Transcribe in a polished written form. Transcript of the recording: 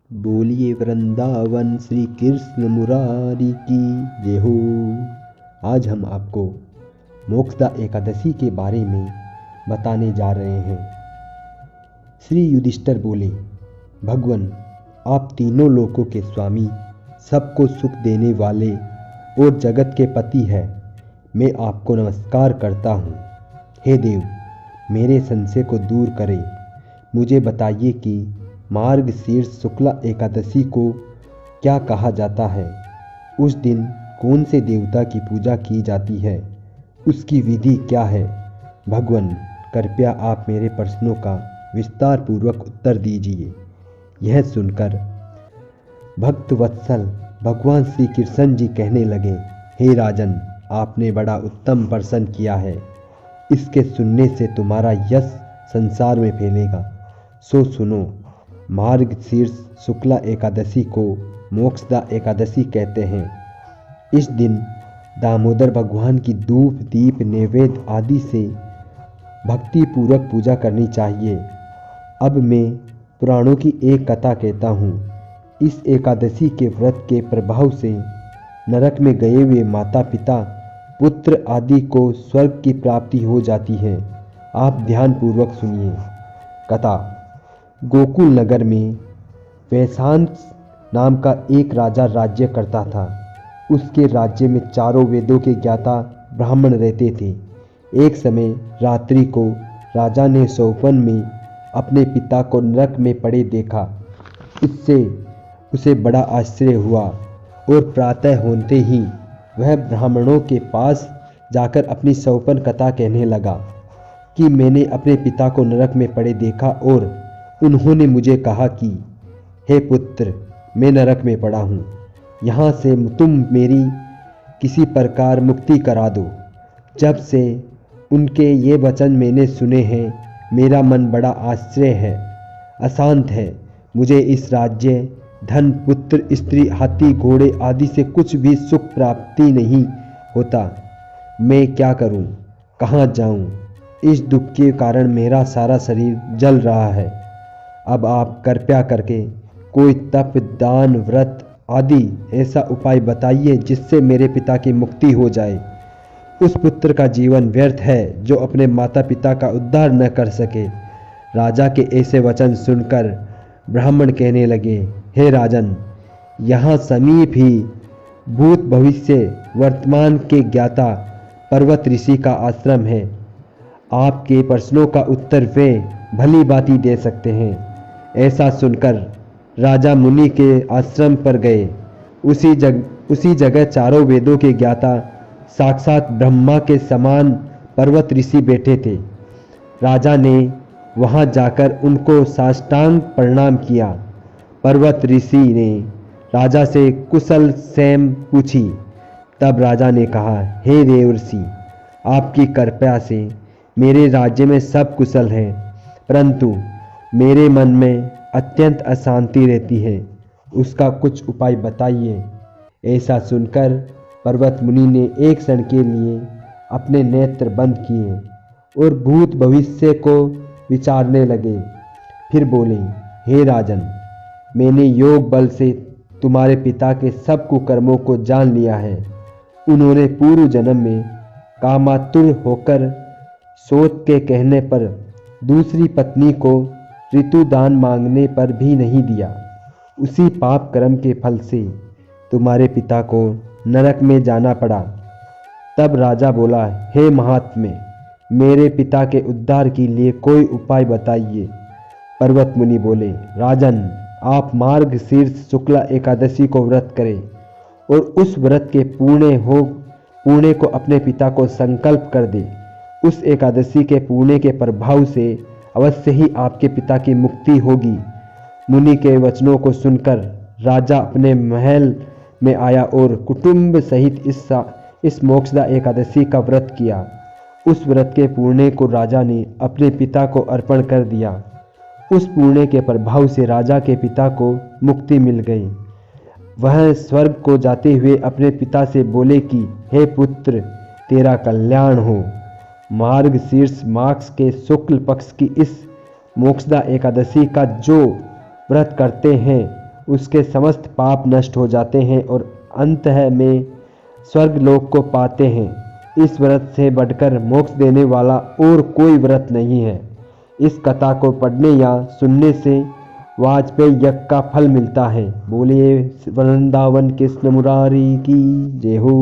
बोलिए वृंदावन श्री कृष्ण मुरारी की जय हो। आज हम आपको मोक्षदा एकादशी के बारे में बताने जा रहे हैं। श्री युधिष्ठिर बोले, भगवान आप तीनों लोकों के स्वामी, सबको सुख देने वाले और जगत के पति हैं। मैं आपको नमस्कार करता हूँ। हे देव, मेरे संशय को दूर करें। मुझे बताइए कि मार्गशीर्ष शुक्ला एकादशी को क्या कहा जाता है। उस दिन कौन से देवता की पूजा की जाती है, उसकी विधि क्या है। भगवान कृपया आप मेरे प्रश्नों का विस्तार पूर्वक उत्तर दीजिए। यह सुनकर भक्त वत्सल भगवान श्री कृष्ण जी कहने लगे, हे राजन, आपने बड़ा उत्तम प्रश्न किया है। इसके सुनने से तुम्हारा यश संसार में फैलेगा। सो सुनो। मार्गशीर्ष शुक्ला एकादशी को मोक्षदा एकादशी कहते हैं। इस दिन दामोदर भगवान की धूप दीप नैवेद्य आदि से भक्ति पूर्वक पूजा करनी चाहिए। अब मैं पुराणों की एक कथा कहता हूँ। इस एकादशी के व्रत के प्रभाव से नरक में गए हुए माता पिता पुत्र आदि को स्वर्ग की प्राप्ति हो जाती है। आप ध्यान पूर्वक सुनिए कथा। गोकुल नगर में वैशांस नाम का एक राजा राज्य करता था। उसके राज्य में चारों वेदों के ज्ञाता ब्राह्मण रहते थे। एक समय रात्रि को राजा ने स्वप्न में अपने पिता को नरक में पड़े देखा। इससे उसे बड़ा आश्चर्य हुआ और प्रातः होते ही वह ब्राह्मणों के पास जाकर अपनी स्वप्न कथा कहने लगा कि मैंने अपने पिता को नरक में पड़े देखा और उन्होंने मुझे कहा कि हे पुत्र, मैं नरक में पड़ा हूँ, यहाँ से तुम मेरी किसी प्रकार मुक्ति करा दो। जब से उनके ये वचन मैंने सुने हैं, मेरा मन बड़ा आश्चर्य है, अशांत है। मुझे इस राज्य, धन, पुत्र, स्त्री, हाथी, घोड़े आदि से कुछ भी सुख प्राप्ति नहीं होता। मैं क्या करूं? कहाँ जाऊं? इस दुख के कारण मेरा सारा शरीर जल रहा है। अब आप कृपया करके कोई तप, दान, व्रत आदि ऐसा उपाय बताइए जिससे मेरे पिता की मुक्ति हो जाए। उस पुत्र का जीवन व्यर्थ है जो अपने माता पिता का उद्धार न कर सके। राजा के ऐसे वचन सुनकर ब्राह्मण कहने लगे, हे राजन, यहाँ समीप ही भूत भविष्य वर्तमान के ज्ञाता पर्वत ऋषि का आश्रम है। आपके प्रश्नों का उत्तर वे भली भांति दे सकते हैं। ऐसा सुनकर राजा मुनि के आश्रम पर गए। उसी जगह चारों वेदों के ज्ञाता साक्षात ब्रह्मा के समान पर्वत ऋषि बैठे थे। राजा ने वहां जाकर उनको साष्टांग प्रणाम किया। पर्वत ऋषि ने राजा से कुशल क्षेम पूछी। तब राजा ने कहा, हे देवर्षि, आपकी कृपा से मेरे राज्य में सब कुशल है, परंतु मेरे मन में अत्यंत अशांति रहती है। उसका कुछ उपाय बताइए। ऐसा सुनकर पर्वत मुनि ने एक क्षण के लिए अपने नेत्र बंद किए और भूत भविष्य को विचारने लगे। फिर बोले, हे राजन, मैंने योग बल से तुम्हारे पिता के सब कुकर्मों को जान लिया है। उन्होंने पूर्व जन्म में कामातुर होकर सोच के कहने पर दूसरी पत्नी को ऋतुदान मांगने पर भी नहीं दिया। उसी पाप कर्म के फल से तुम्हारे पिता को नरक में जाना पड़ा। तब राजा बोला, हे महात्मे, मेरे पिता के उद्धार के लिए कोई उपाय बताइए। पर्वत मुनि बोले, राजन, आप मार्गशीर्ष शुक्ला एकादशी को व्रत करें और उस व्रत के पुण्य को अपने पिता को संकल्प कर दे। उस एकादशी के पुण्य के प्रभाव से अवश्य ही आपके पिता की मुक्ति होगी। मुनि के वचनों को सुनकर राजा अपने महल में आया और कुटुंब सहित इस मोक्षदा एकादशी का व्रत किया। उस व्रत के पुण्य को राजा ने अपने पिता को अर्पण कर दिया। उस पुण्य के प्रभाव से राजा के पिता को मुक्ति मिल गई। वह स्वर्ग को जाते हुए अपने पिता से बोले कि हे पुत्र, तेरा कल्याण हो। मार्गशीर्ष मास के शुक्ल पक्ष की इस मोक्षदा एकादशी का जो व्रत करते हैं उसके समस्त पाप नष्ट हो जाते हैं और अंत में स्वर्ग लोक को पाते हैं। इस व्रत से बढ़कर मोक्ष देने वाला और कोई व्रत नहीं है। इस कथा को पढ़ने या सुनने से वाजपेयी यज्ञ का फल मिलता है। बोलिए वृंदावन कृष्ण मुरारी की जय हो।